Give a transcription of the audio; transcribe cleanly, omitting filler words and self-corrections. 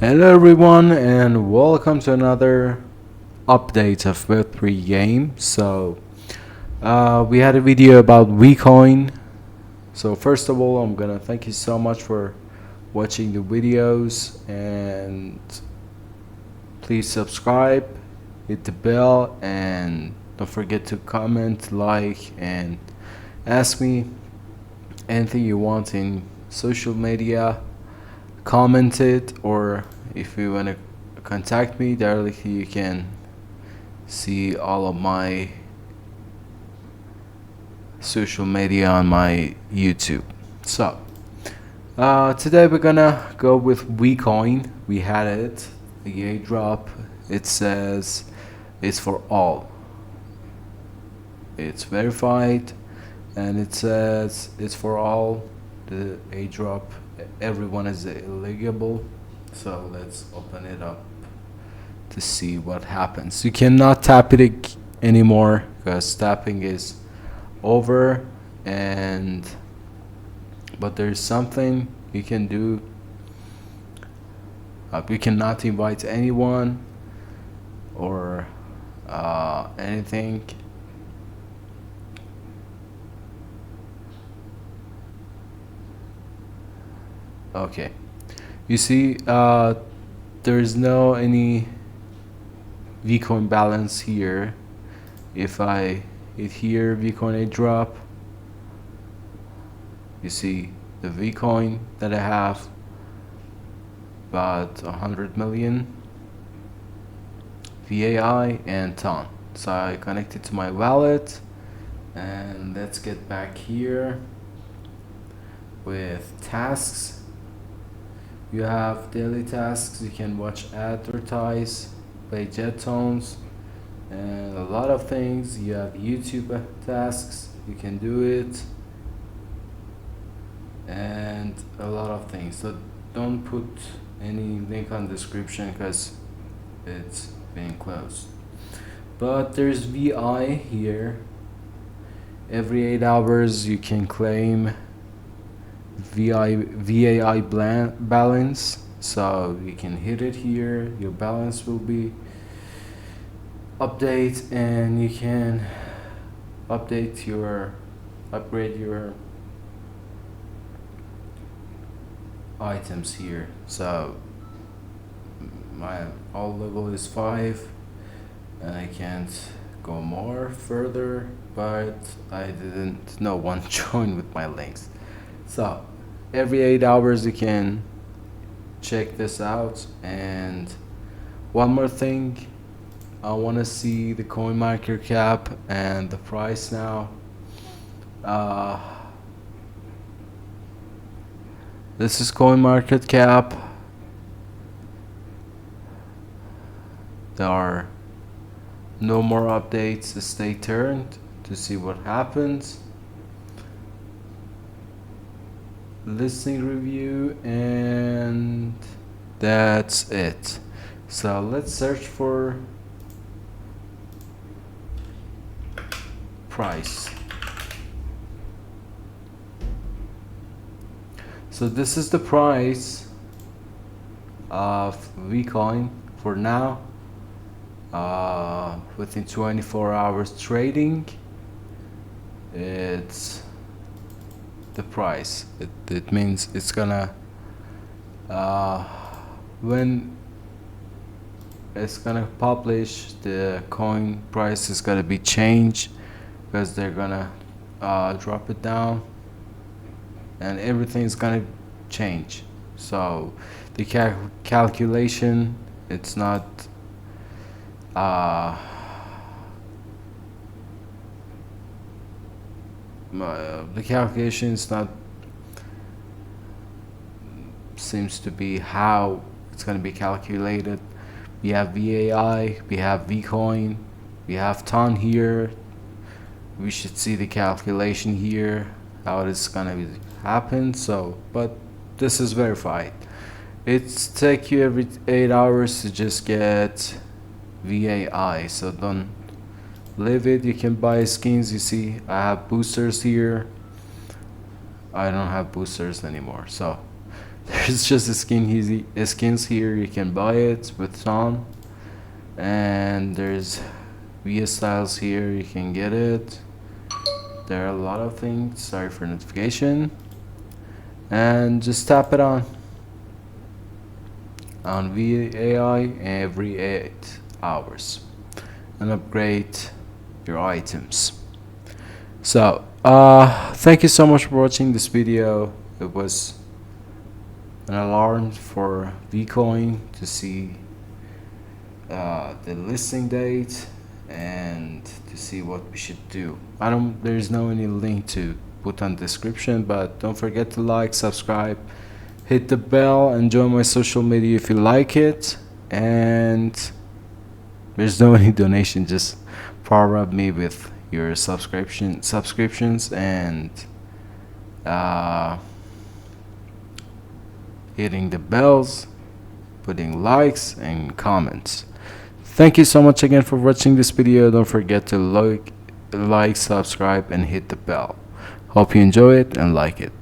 Hello everyone and welcome to another update of Web3 game. We had a video about WeCoin. So first of all, I'm gonna thank you so much for watching the videos, and please subscribe, hit the bell, and don't forget to comment, like, and ask me anything you want in social media. Comment it, or if you want to contact me directly, you can see all of my social media on my YouTube. Today we're gonna go with WeCoin. We had it, the Airdrop. It says it's for all. It's verified, and it says it's for all. The Airdrop, everyone is eligible. So let's open it up to see what happens. You cannot tap it anymore because tapping is over, but there's something you can do. You cannot invite anyone or anything. Okay, you see, there is no any Vcoin balance here. If I hit here, Vcoin Airdrop, you see the Vcoin that I have, about 100 million VAI and ton. So I connect it to my wallet, and let's get back here with tasks. You have daily tasks. You can watch advertise, play jet tones, and a lot of things. You have YouTube tasks. You can do it, and a lot of things. So don't put any link on description because it's being closed. But there's VI here. Every 8 hours you can claim VAI balance, so you can hit it here. Your balance will be update, and you can upgrade your items here. So my all level is 5, and I can't go more further, but no one joined with my links. So every 8 hours you can check this out. And one more thing, I want to see the coin market cap and the price now. This is coin market cap. There are no more updates. Stay tuned to see what happens. Listing review, and that's it. So let's search for price. So this is the price of Vcoin for now. Within 24 hours trading, it's the price. It means it's gonna when it's gonna publish, the coin price is gonna be changed because they're gonna drop it down, and everything's gonna change. So the calculation, it's not the calculation is not seems to be how it's going to be calculated. We have VAI, we have Vcoin, we have ton here. We should see the calculation here, how it is going to happen. So, but this is verified. It's take you every 8 hours to just get VAI, so don't leave it. You can buy skins. You see I have boosters here. I don't have boosters anymore, so There's just skins here, you can buy it with some, and there's VS styles here, you can get it. There are a lot of things. Sorry for notification. And just tap it on VAI every 8 hours and upgrade your items. So thank you so much for watching this video. It was an alarm for Vcoin to see the listing date and to see what we should do. There's no any link to put on description, but don't forget to like, subscribe, hit the bell, and join my social media if you like it. And there's no any donation, just power up me with your subscriptions and hitting the bells, putting likes and comments. Thank you so much again for watching this video. Don't forget to like, subscribe, and hit the bell. Hope you enjoy it and like it.